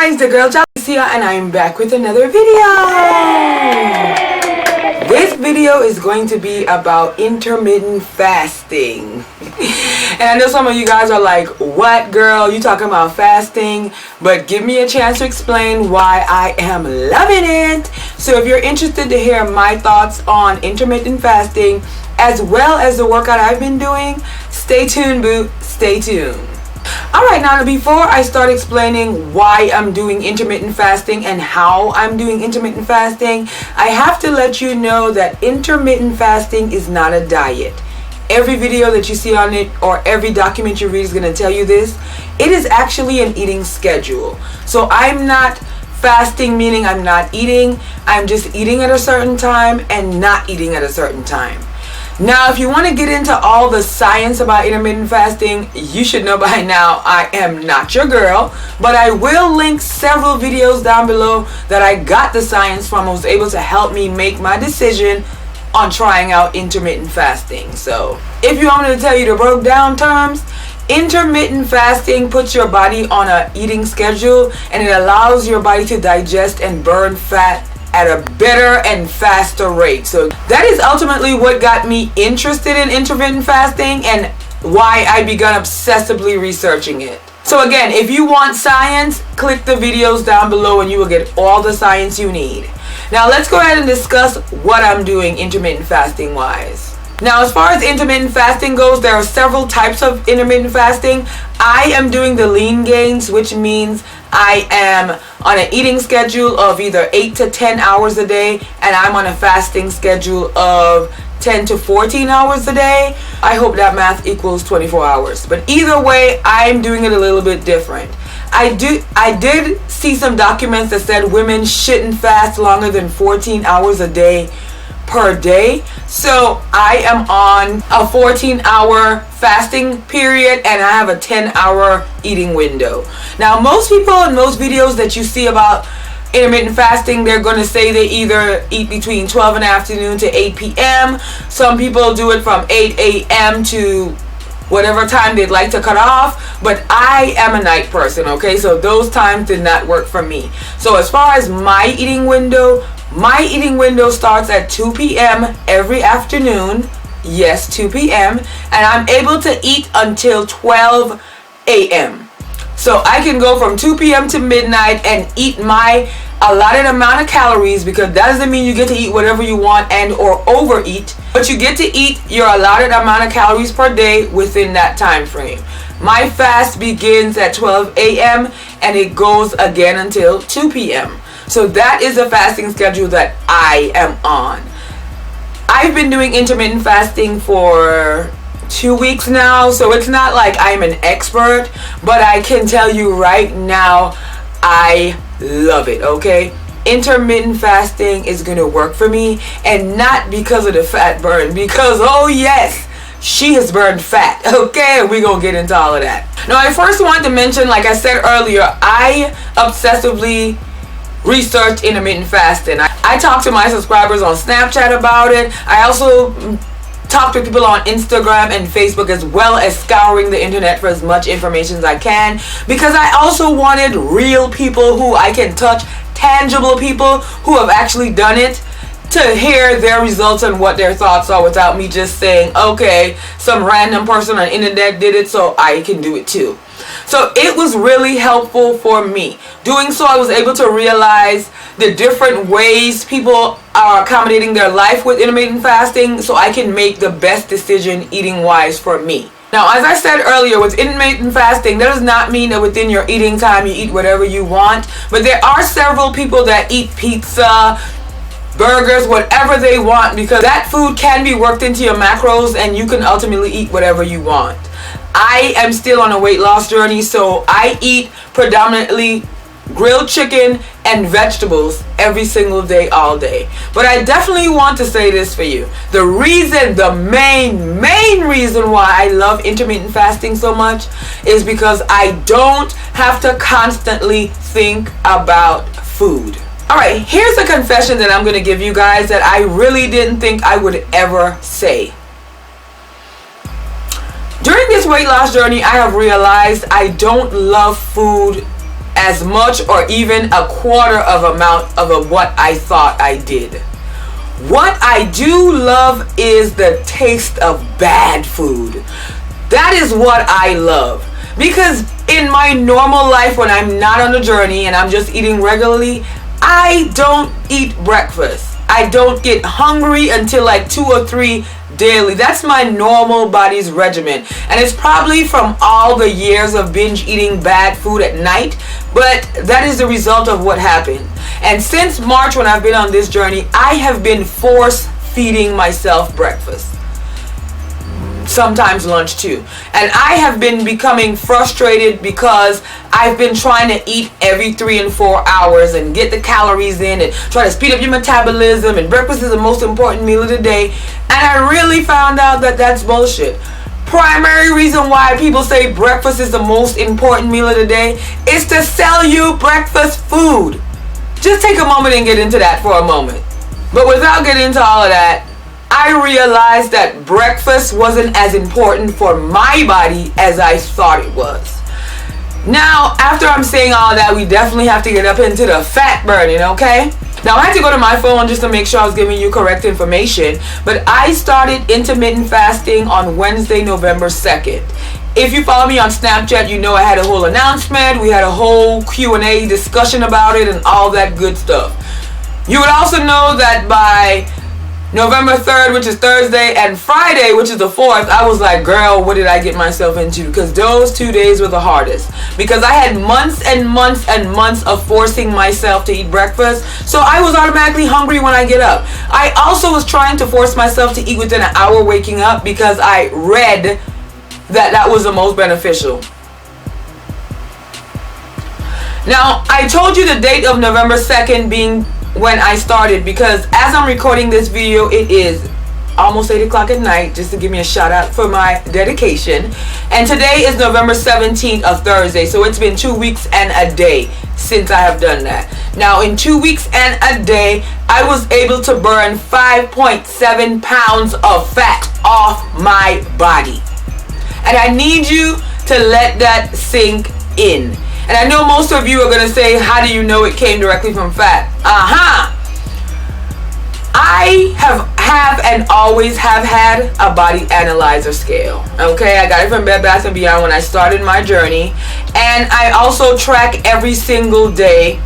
guys, the girl Jahlicia, and I'm back with another video. This video is going to be about intermittent fasting. And I know some of you guys are like, what girl, you talking about fasting? But give me a chance to explain why I am loving it. So if you're interested to hear my thoughts on intermittent fasting as well as the workout I've been doing, stay tuned, boo, stay tuned. Alright, now before I start explaining why I'm doing intermittent fasting and how I'm doing intermittent fasting, I have to let you know that intermittent fasting is not a diet. Every video that you see on it or every document you read is going to tell you this. It is actually an eating schedule. So I'm not fasting meaning I'm not eating. I'm just eating at a certain time and not eating at a certain time. Now, if you want to get into all the science about intermittent fasting, you should know by now I am not your girl, but I will link several videos down below that I got the science from and was able to help me make my decision on trying out intermittent fasting. So, if you want me to tell you the broke down terms, intermittent fasting puts your body on an eating schedule and it allows your body to digest and burn fat at a better and faster rate. So that is ultimately what got me interested in intermittent fasting and why I began obsessively researching it. So again, if you want science, click the videos down below and you will get all the science you need. Now let's go ahead and discuss what I'm doing intermittent fasting wise. Now, as far as intermittent fasting goes, there are several types of intermittent fasting. I am doing the lean gains, which means I am on an eating schedule of either 8 to 10 hours a day, and I'm on a fasting schedule of 10 to 14 hours a day. I hope that math equals 24 hours. But either way, I'm doing it a little bit different. I did see some documents that said women shouldn't fast longer than 14 hours a day per day. So I am on a 14-hour fasting period and I have a 10-hour eating window. Now, most people in most videos that you see about intermittent fasting, they're going to say they either eat between 12 in the afternoon to 8 p.m. Some people do it from 8 a.m. to whatever time they'd like to cut off, but I am a night person, okay? So those times did not work for me. So as far as my eating window starts at 2 p.m. every afternoon. Yes, 2 p.m. and I'm able to eat until 12 a.m. So I can go from 2 p.m. to midnight and eat my allotted amount of calories, because that doesn't mean you get to eat whatever you want and or overeat, but you get to eat your allotted amount of calories per day within that time frame. My fast begins at 12 a.m. and it goes again until 2 p.m. So that is a fasting schedule that I am on. I've been doing intermittent fasting for 2 weeks now, so it's not like I'm an expert, but I can tell you right now, I love it, okay? Intermittent fasting is going to work for me, and not because of the fat burn, because, oh yes, she has burned fat, okay? We're going to get into all of that. Now, I first want to mention, like I said earlier, I obsessively research intermittent fasting. I talk to my subscribers on Snapchat about it. I also talk to people on Instagram and Facebook, as well as scouring the internet for as much information as I can, because I also wanted real people who I can touch, tangible people who have actually done it, to hear their results and what their thoughts are without me just saying, okay, some random person on the internet did it, so I can do it too. So it was really helpful for me. Doing so, I was able to realize the different ways people are accommodating their life with intermittent fasting, so I can make the best decision eating wise for me. Now, as I said earlier, with intermittent fasting, that does not mean that within your eating time you eat whatever you want, but there are several people that eat pizza, burgers, whatever they want, because that food can be worked into your macros and you can ultimately eat whatever you want. I am still on a weight loss journey, so I eat predominantly grilled chicken and vegetables every single day, all day. But I definitely want to say this for you. The main reason why I love intermittent fasting so much is because I don't have to constantly think about food. Alright, here's a confession that I'm going to give you guys that I really didn't think I would ever say. During this weight loss journey, I have realized I don't love food as much or even a quarter of amount of what I thought I did. What I do love is the taste of bad food. That is what I love. Because in my normal life, when I'm not on the journey and I'm just eating regularly, I don't eat breakfast. I don't get hungry until like 2 or 3 daily. That's my normal body's regimen. And it's probably from all the years of binge eating bad food at night. But that is the result of what happened. And since March, when I've been on this journey, I have been force feeding myself breakfast. Sometimes lunch too. And I have been becoming frustrated because I've been trying to eat every 3 and 4 hours and get the calories in and try to speed up your metabolism, and breakfast is the most important meal of the day. And I really found out that that's bullshit. Primary reason why people say breakfast is the most important meal of the day is to sell you breakfast food. Just take a moment and get into that for a moment. But without getting into all of that, I realized that breakfast wasn't as important for my body as I thought it was. Now, after I'm saying all that, we definitely have to get up into the fat burning, okay? Now, I had to go to my phone just to make sure I was giving you correct information, but I started intermittent fasting on Wednesday, November 2nd. If you follow me on Snapchat, you know I had a whole announcement. We had a whole Q&A discussion about it and all that good stuff. You would also know that by November 3rd, which is Thursday, and Friday, which is the 4th, I was like, girl, what did I get myself into? Because those 2 days were the hardest. Because I had months and months and months of forcing myself to eat breakfast. So I was automatically hungry when I get up. I also was trying to force myself to eat within an hour waking up because I read that was the most beneficial. Now, I told you the date of November 2nd being when I started, because as I'm recording this video, it is almost 8 o'clock at night, just to give me a shout out for my dedication. And today is November 17th, a Thursday, so it's been 2 weeks and a day since I have done that. Now, in 2 weeks and a day, I was able to burn 5.7 pounds of fat off my body. And I need you to let that sink in. And I know most of you are going to say, how do you know it came directly from fat? I have and always have had a body analyzer scale. Okay, I got it from Bed Bath & Beyond when I started my journey. And I also track every single day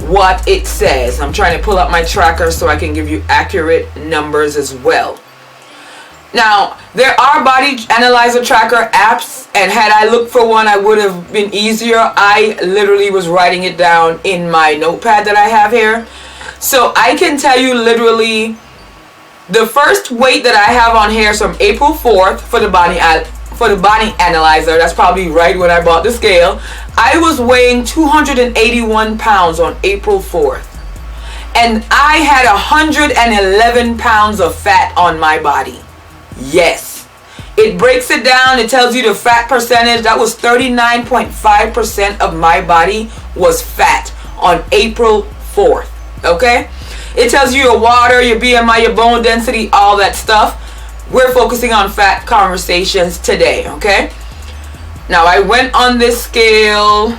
what it says. I'm trying to pull up my tracker so I can give you accurate numbers as well. Now, there are body analyzer tracker apps, and had I looked for one, I would have been easier. I literally was writing it down in my notepad that I have here. So I can tell you literally the first weight that I have on here is from April 4th for the body analyzer. That's probably right when I bought the scale. I was weighing 281 pounds on April 4th. And I had 111 pounds of fat on my body. Yes, it breaks it down. It tells you the fat percentage. That was 39.5% of my body was fat on April 4th. Okay, it tells you your water, your BMI, your bone density, all that stuff. We're focusing on fat conversations today. Okay, now I went on this scale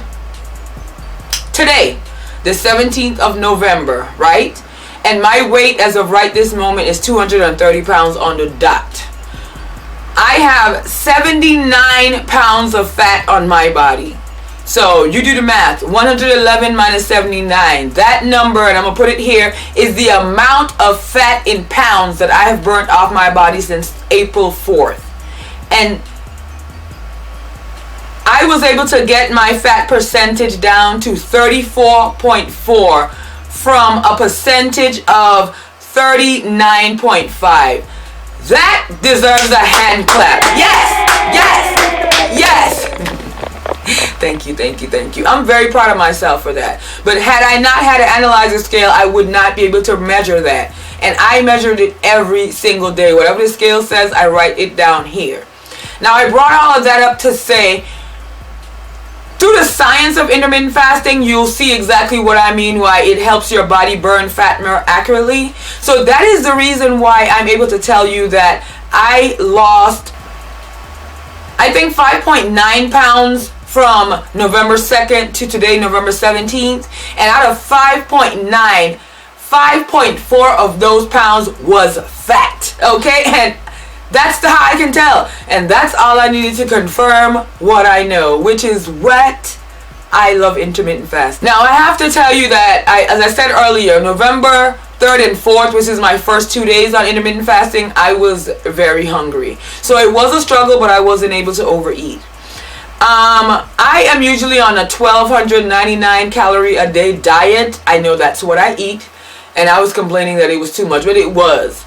today, the 17th of November, right? And my weight as of right this moment is 230 pounds on the dot. I have 79 pounds of fat on my body. So you do the math. 111 minus 79. That number, and I'm going to put it here, is the amount of fat in pounds that I have burnt off my body since April 4th. And I was able to get my fat percentage down to 34.4 from a percentage of 39.5. That deserves a hand clap. Yes, yes, yes. Thank you, thank you, thank you. I'm very proud of myself for that. But had I not had an analyzer scale, I would not be able to measure that. And I measured it every single day. Whatever the scale says, I write it down here. Now, I brought all of that up to say, through the science of intermittent fasting, you'll see exactly what I mean, why it helps your body burn fat more accurately. So that is the reason why I'm able to tell you that I lost, I think, 5.9 pounds from November 2nd to today, November 17th. And out of 5.9, 5.4 of those pounds was fat. Okay? And that's how I can tell. And that's all I needed to confirm what I know, which is what I love intermittent fast. Now, I have to tell you that, as I said earlier, November 3rd and 4th, which is my first 2 days on intermittent fasting, I was very hungry. So it was a struggle, but I wasn't able to overeat. I am usually on a 1,299 calorie a day diet. I know that's what I eat. And I was complaining that it was too much, but it was.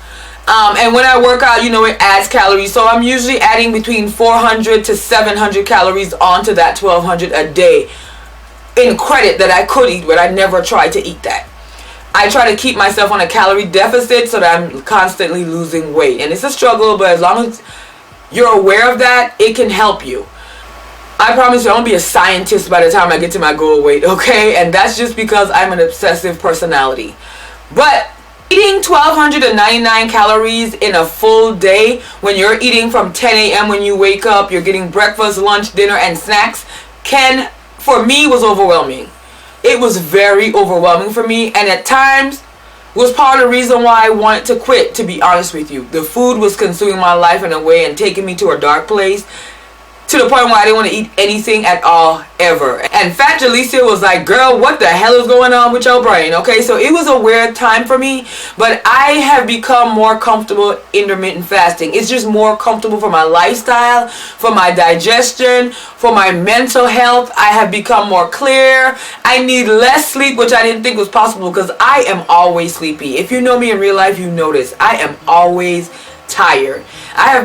And when I work out, you know, it adds calories. So I'm usually adding between 400 to 700 calories onto that 1,200 a day in credit that I could eat, but I never try to eat that. I try to keep myself on a calorie deficit so that I'm constantly losing weight. And it's a struggle, but as long as you're aware of that, it can help you. I promise you, I won't be a scientist by the time I get to my goal weight, okay? And that's just because I'm an obsessive personality. But eating 1,299 calories in a full day, when you're eating from 10 a.m. when you wake up, you're getting breakfast, lunch, dinner, and snacks, for me, was overwhelming. It was very overwhelming for me, and at times was part of the reason why I wanted to quit, to be honest with you. The food was consuming my life in a way and taking me to a dark place, to the point where I didn't want to eat anything at all, ever. And Fat Jahlicia was like, girl, what the hell is going on with your brain? Okay, so it was a weird time for me, but I have become more comfortable intermittent fasting. It's just more comfortable for my lifestyle, for my digestion, for my mental health. I have become more clear. I need less sleep, which I didn't think was possible because I am always sleepy. If you know me in real life, you know this. I am always tired. I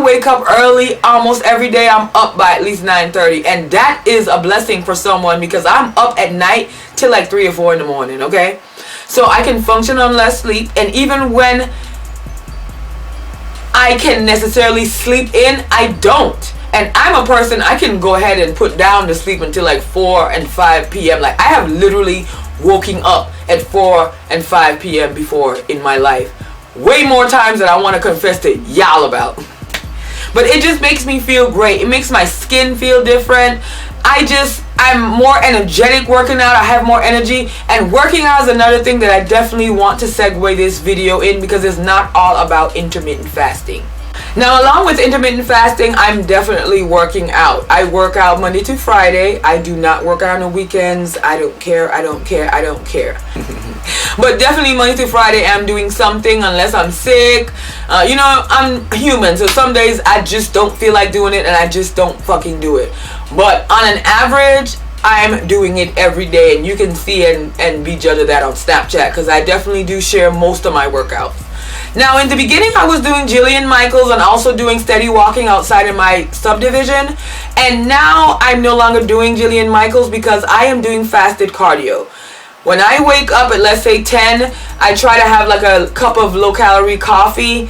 wake up early almost every day. I'm up by at least 9:30, and that is a blessing for someone because I'm up at night till like 3 or 4 in the morning, okay? So I can function on less sleep, and even when I can necessarily sleep in, I don't. And I'm a person, I can go ahead and put down to sleep until like 4 and 5 p.m. Like, I have literally woken up at 4 and 5 p.m. before in my life. Way more times than I want to confess to y'all about. But it just makes me feel great. It makes my skin feel different. I'm more energetic working out. I have more energy. And working out is another thing that I definitely want to segue this video in, because it's not all about intermittent fasting. Now, along with intermittent fasting, I'm definitely working out. I work out Monday to Friday. I do not work out on the weekends. I don't care. I don't care. I don't care. But definitely Monday to Friday, I'm doing something unless I'm sick. You know, I'm human. So some days I just don't feel like doing it and I just don't fucking do it. But on an average, I'm doing it every day. And you can see and be judged of that on Snapchat, because I definitely do share most of my workouts. Now, in the beginning, I was doing Jillian Michaels and also doing steady walking outside in my subdivision. And now I'm no longer doing Jillian Michaels because I am doing fasted cardio. When I wake up at, let's say, 10, I try to have like a cup of low-calorie coffee,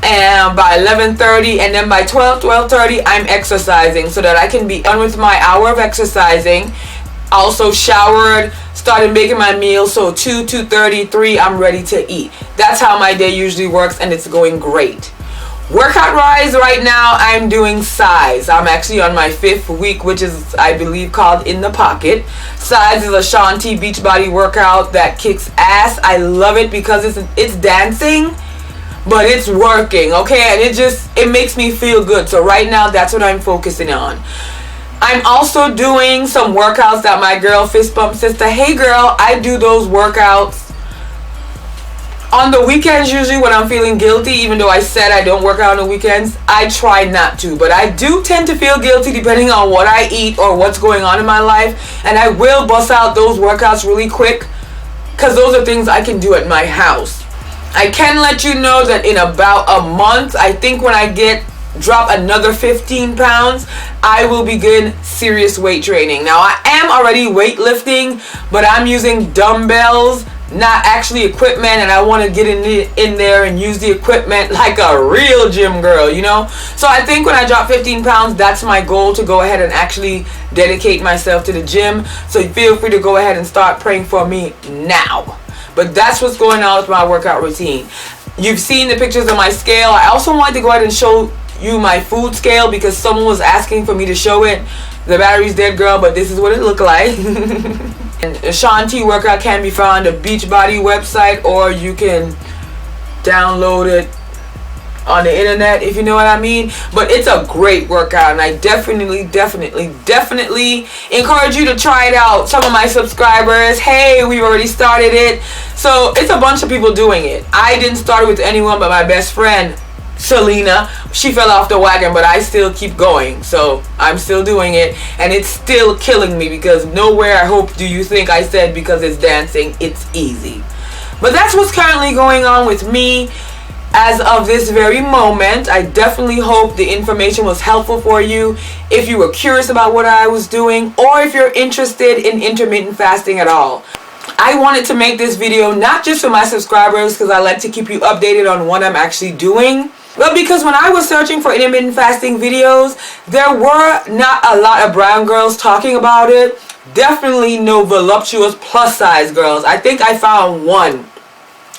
and by 11:30, and then by 12:30, I'm exercising so that I can be done with my hour of exercising. Also showered, started making my meal, so 2:30, 3, I'm ready to eat. That's how my day usually works, and it's going great. Workout wise, right now I'm doing size. I'm actually on my 5th week, which is, I believe, called In the Pocket. Size is a Shanti Beachbody workout that kicks ass. I love it because it's dancing, but it's working, okay? And it makes me feel good. So right now, that's what I'm focusing on. I'm also doing some workouts that my girl Fist Bump Sister, hey girl, I do those workouts on the weekends usually when I'm feeling guilty. Even though I said I don't work out on the weekends, I try not to. But I do tend to feel guilty depending on what I eat or what's going on in my life. And I will bust out those workouts really quick because those are things I can do at my house. I can let you know that in about a month, I think when I drop another 15 pounds, I will begin serious weight training. Now, I am already weightlifting, but I'm using dumbbells, not actually equipment, and I want to get in there and use the equipment like a real gym girl, you know? So I think when I drop 15 pounds, that's my goal, to go ahead and actually dedicate myself to the gym. So feel free to go ahead and start praying for me now. But that's what's going on with my workout routine. You've seen the pictures of my scale. I also wanted to go ahead and show you my food scale because someone was asking for me to show it. The battery's dead, girl, but this is what it looked like. And the Shanti workout can be found on the Beachbody website, or you can download it on the internet, if you know what I mean. But it's a great workout, and I definitely encourage you to try it out. Some of my subscribers, hey, we've already started it. So it's a bunch of people doing it. I didn't start it with anyone but my best friend Selena. She fell off the wagon, but I still keep going, so I'm still doing it, and it's still killing me, because nowhere, I hope, do you think I said because it's dancing it's easy. But that's what's currently going on with me as of this very moment. I definitely hope the information was helpful for you if you were curious about what I was doing, or if you're interested in intermittent fasting at all. I wanted to make this video not just for my subscribers, because I like to keep you updated on what I'm actually doing, but because when I was searching for intermittent fasting videos, there were not a lot of brown girls talking about it. Definitely no voluptuous plus size girls. I think I found one,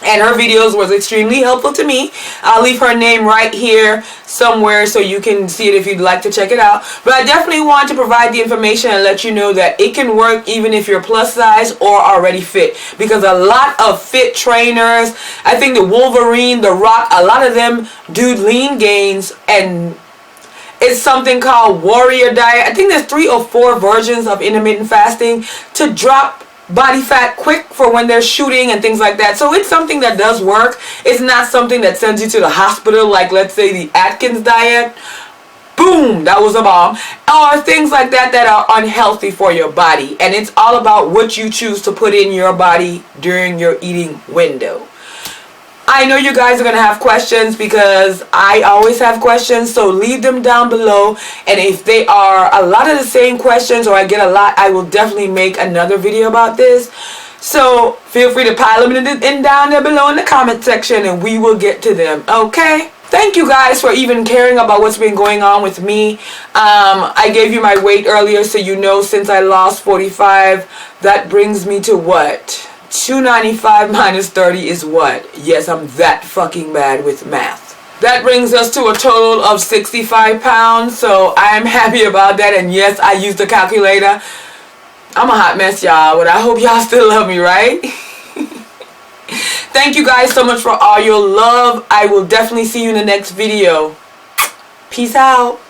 and her videos was extremely helpful to me. I'll leave her name right here somewhere so you can see it if you'd like to check it out. But I definitely want to provide the information and let you know that it can work even if you're plus size or already fit. Because a lot of fit trainers, I think the Wolverine, the Rock, a lot of them do lean gains, and it's something called warrior diet. I think there's 3 or 4 versions of intermittent fasting to drop body fat quick for when they're shooting and things like that. So it's something that does work. It's not something that sends you to the hospital, like let's say the Atkins diet. Boom, that was a bomb. Or things like that that are unhealthy for your body. And it's all about what you choose to put in your body during your eating window. I know you guys are going to have questions, because I always have questions, so leave them down below. And if they are a lot of the same questions, or I get a lot, I will definitely make another video about this. So feel free to pile them in down there below in the comment section, and we will get to them, okay? Thank you guys for even caring about what's been going on with me. I gave you my weight earlier, so you know, since I lost 45, that brings me to what? 295 minus 30 is what? Yes, I'm that fucking bad with math. That brings us to a total of 65 pounds, so I'm happy about that. And yes, I used a calculator. I'm a hot mess, y'all, but I hope y'all still love me, right? Thank you guys so much for all your love. I will definitely see you in the next video. Peace out.